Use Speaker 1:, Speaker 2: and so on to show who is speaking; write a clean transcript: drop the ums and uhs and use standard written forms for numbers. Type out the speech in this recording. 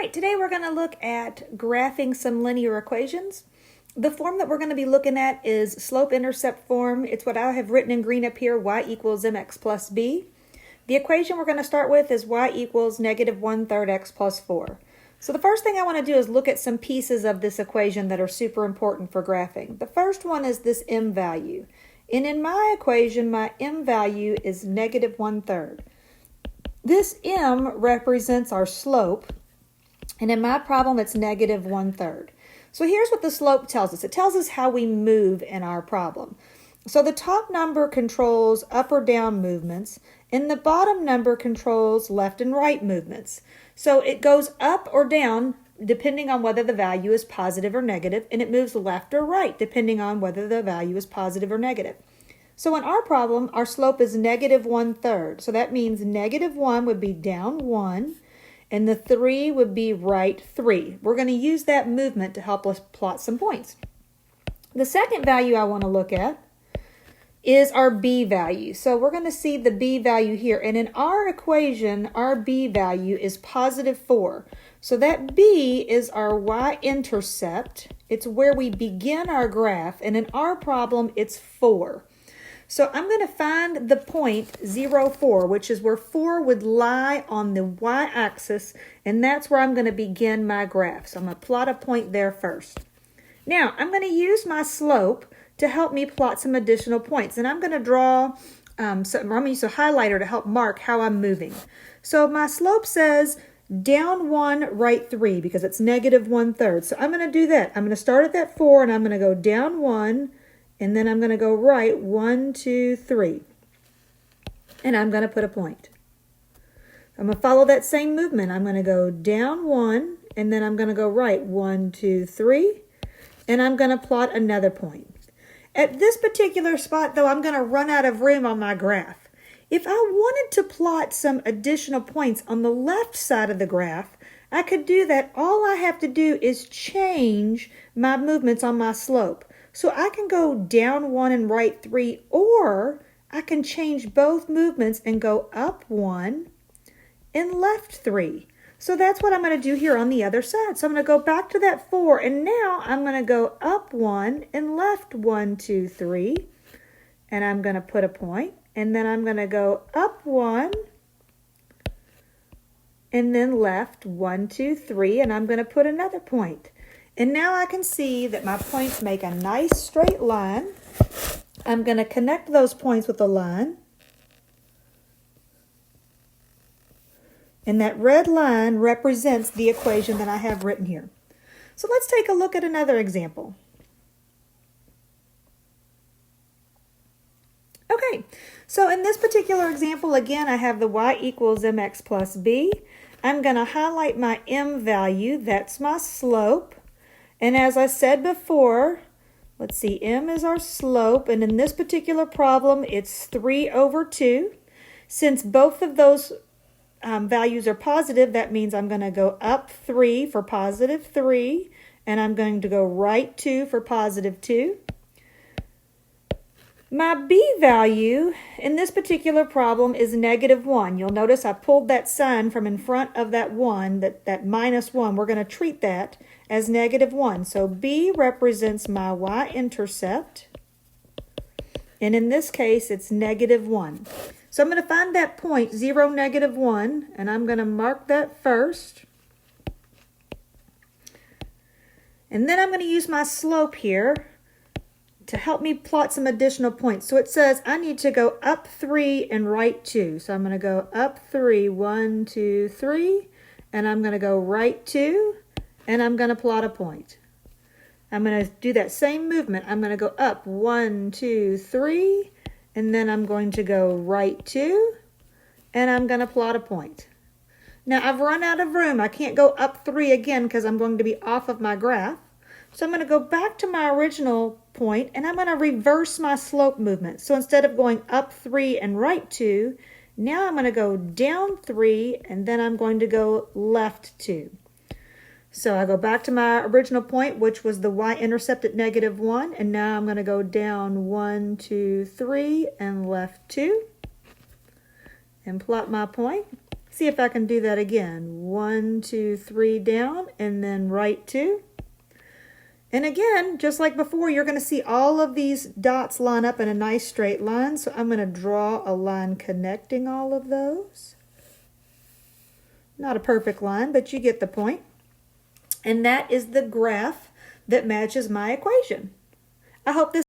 Speaker 1: right, today we're going to look at graphing some linear equations. The form that we're going to be looking at is slope-intercept form. It's what I have written in green up here, y equals mx plus b. The equation we're going to start with is y equals negative 1/3 x plus 4. So the first thing I want to do is look at some pieces of this equation that are super important for graphing. The first one is this m value. And in my equation, my m value is negative 1/3. This m represents our slope. And in my problem, it's negative 1/3. So here's what the slope tells us. It tells us how we move in our problem. So the top number controls up or down movements, and the bottom number controls left and right movements. So it goes up or down depending on whether the value is positive or negative, and it moves left or right depending on whether the value is positive or negative. So in our problem, our slope is negative 1/3. So that means negative 1 would be down 1. And the 3 would be right 3. We're going to use that movement to help us plot some points. The second value I want to look at is our b value. So we're going to see the b value here. And in our equation, our b value is positive 4. So that b is our y-intercept. It's where we begin our graph. And in our problem, it's 4. So I'm going to find the point 0, 4, which is where 4 would lie on the y-axis, and that's where I'm going to begin my graph. So I'm going to plot a point there first. Now, I'm going to use my slope to help me plot some additional points, and I'm going to draw, I'm going to use a highlighter to help mark how I'm moving. So my slope says down 1, right 3, because it's negative 1/3. So I'm going to do that. I'm going to start at that 4, and I'm going to go down 1, and then I'm going to go right 1, 2, 3. And I'm going to put a point. I'm going to follow that same movement. I'm going to go down 1, and then I'm going to go right 1, 2, 3. And I'm going to plot another point. At this particular spot, though, I'm going to run out of room on my graph. If I wanted to plot some additional points on the left side of the graph, I could do that. All I have to do is change my movements on my slope. So I can go down 1 and right 3, or I can change both movements and go up 1 and left 3. So that's what I'm going to do here on the other side. So I'm going to go back to that 4, and now I'm going to go up 1 and left 1, 2, 3. And I'm going to put a point, and then I'm going to go up 1 and then left 1, 2, 3, and I'm going to put another point. And now I can see that my points make a nice straight line. I'm going to connect those points with a line. And that red line represents the equation that I have written here. So let's take a look at another example. Okay, so in this particular example, again, I have the y equals mx plus b. I'm going to highlight my m value. That's my slope. And as I said before, let's see, m is our slope, and in this particular problem, it's 3/2. Since both of those values are positive, that means I'm going to go up 3 for positive 3, and I'm going to go right 2 for positive 2. My b value in this particular problem is negative 1. You'll notice I pulled that sign from in front of that 1, that minus 1. We're going to treat that as negative 1. So b represents my y-intercept, and in this case, it's negative 1. So I'm going to find that point, 0, negative 1, and I'm going to mark that first. And then I'm going to use my slope here to help me plot some additional points. So it says I need to go up 3 and right 2. So I'm going to go up 3, 1, 2, 3, and I'm going to go right 2, and I'm going to plot a point. I'm going to do that same movement. I'm going to go up 1, 2, 3, and then I'm going to go right 2, and I'm going to plot a point. Now I've run out of room. I can't go up 3 again because I'm going to be off of my graph. So I'm going to go back to my original point, and I'm going to reverse my slope movement. So instead of going up 3 and right 2, now I'm going to go down 3, and then I'm going to go left 2. So I go back to my original point, which was the y-intercept at negative 1, and now I'm going to go down 1, 2, 3, and left 2, and plot my point. See if I can do that again. 1, 2, 3 down, and then right 2. And again, just like before, you're going to see all of these dots line up in a nice straight line. So I'm going to draw a line connecting all of those. Not a perfect line, but you get the point. And that is the graph that matches my equation. I hope this